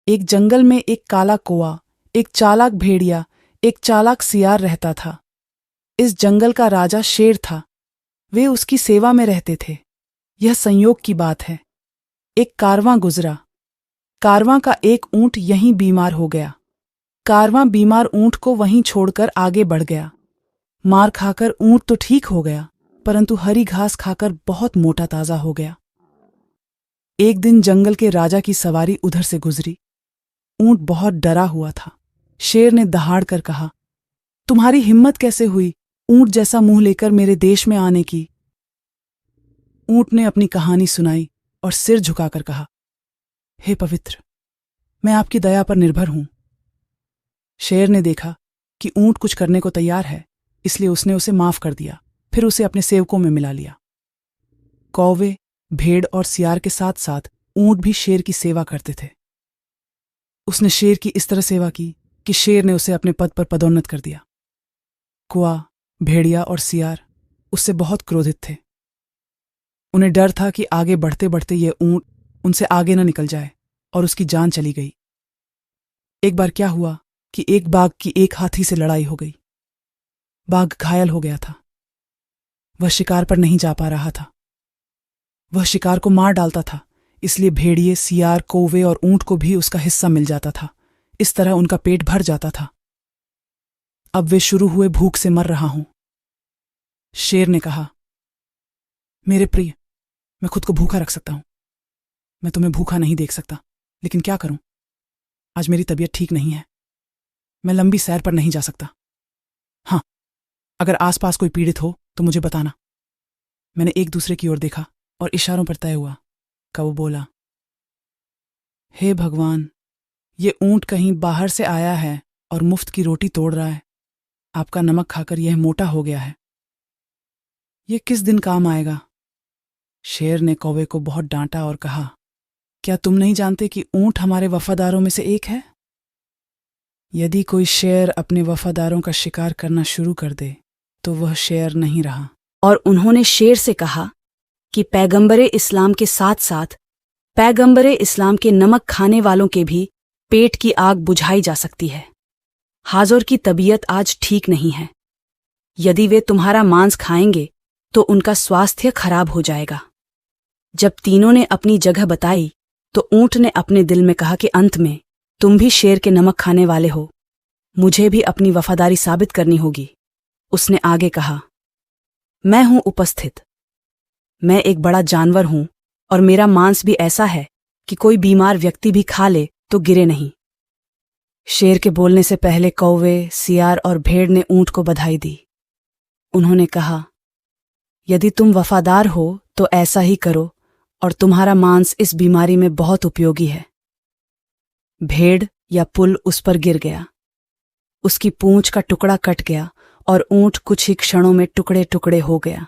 एक जंगल में एक काला कौआ, एक चालाक भेड़िया, एक चालाक सियार रहता था। इस जंगल का राजा शेर था। वे उसकी सेवा में रहते थे। यह संयोग की बात है। एक कारवां गुजरा। कारवां का एक ऊंट यहीं बीमार हो गया। कारवां बीमार ऊंट को वहीं छोड़कर आगे बढ़ गया। मार खाकर ऊंट तो ठीक हो गया, परंतु हरी घास खाकर बहुत मोटा ताजा हो गया। एक दिन जंगल के राजा की सवारी उधर से गुजरी। ऊंट बहुत डरा हुआ था। शेर ने दहाड़ कर कहा, तुम्हारी हिम्मत कैसे हुई ऊंट जैसा मुंह लेकर मेरे देश में आने की? ऊंट ने अपनी कहानी सुनाई और सिर झुकाकर कहा, हे पवित्र, मैं आपकी दया पर निर्भर हूं। शेर ने देखा कि ऊंट कुछ करने को तैयार है, इसलिए उसने उसे माफ कर दिया। फिर उसे अपने सेवकों में मिला लिया। कौवे, भेड़ और सियार के साथ साथ ऊंट भी शेर की सेवा करते थे। उसने शेर की इस तरह सेवा की कि शेर ने उसे अपने पद पर पदोन्नत कर दिया। कौवा, भेड़िया और सियार उससे बहुत क्रोधित थे। उन्हें डर था कि आगे बढ़ते बढ़ते ये ऊंट उनसे आगे न निकल जाए और उसकी जान चली गई। एक बार क्या हुआ कि एक बाघ की एक हाथी से लड़ाई हो गई। बाघ घायल हो गया था। वह शिकार पर नहीं जा पा रहा था। वह शिकार को मार डालता था, इसलिए भेड़िए, सियार, कौवे और ऊंट को भी उसका हिस्सा मिल जाता था। इस तरह उनका पेट भर जाता था। अब वे शुरू हुए भूख से मर रहा हूं। शेर ने कहा, मेरे प्रिय, मैं खुद को भूखा रख सकता हूं। मैं तुम्हें भूखा नहीं देख सकता, लेकिन क्या करूं? आज मेरी तबीयत ठीक नहीं है। मैं लंबी सैर पर नहीं जा सकता। हाँ, अगर आसपास कोई पीड़ित हो तो मुझे बताना। मैंने एक दूसरे की ओर देखा और इशारों पर तय हुआ। कौवा बोला, हे भगवान, ये ऊंट कहीं बाहर से आया है और मुफ्त की रोटी तोड़ रहा है। आपका नमक खाकर यह मोटा हो गया है। यह किस दिन काम आएगा? शेर ने कौवे को बहुत डांटा और कहा, क्या तुम नहीं जानते कि ऊंट हमारे वफादारों में से एक है? यदि कोई शेर अपने वफादारों का शिकार करना शुरू कर दे तो वह शेर नहीं रहा। और उन्होंने शेर से कहा कि पैगंबरे इस्लाम के साथ साथ पैगंबरे इस्लाम के नमक खाने वालों के भी पेट की आग बुझाई जा सकती है। हाजोर की तबीयत आज ठीक नहीं है। यदि वे तुम्हारा मांस खाएंगे तो उनका स्वास्थ्य खराब हो जाएगा। जब तीनों ने अपनी जगह बताई तो ऊंट ने अपने दिल में कहा कि अंत में तुम भी शेर के नमक खाने वाले हो। मुझे भी अपनी वफादारी साबित करनी होगी। उसने आगे कहा, मैं हूं उपस्थित। मैं एक बड़ा जानवर हूं और मेरा मांस भी ऐसा है कि कोई बीमार व्यक्ति भी खा ले तो गिरे नहीं। शेर के बोलने से पहले कौवे, सियार और भेड़ ने ऊंट को बधाई दी। उन्होंने कहा, यदि तुम वफादार हो तो ऐसा ही करो और तुम्हारा मांस इस बीमारी में बहुत उपयोगी है। भेड़ या पुल उस पर गिर गया। उसकी पूंछ का टुकड़ा कट गया और ऊंट कुछ ही क्षणों में टुकड़े टुकड़े हो गया।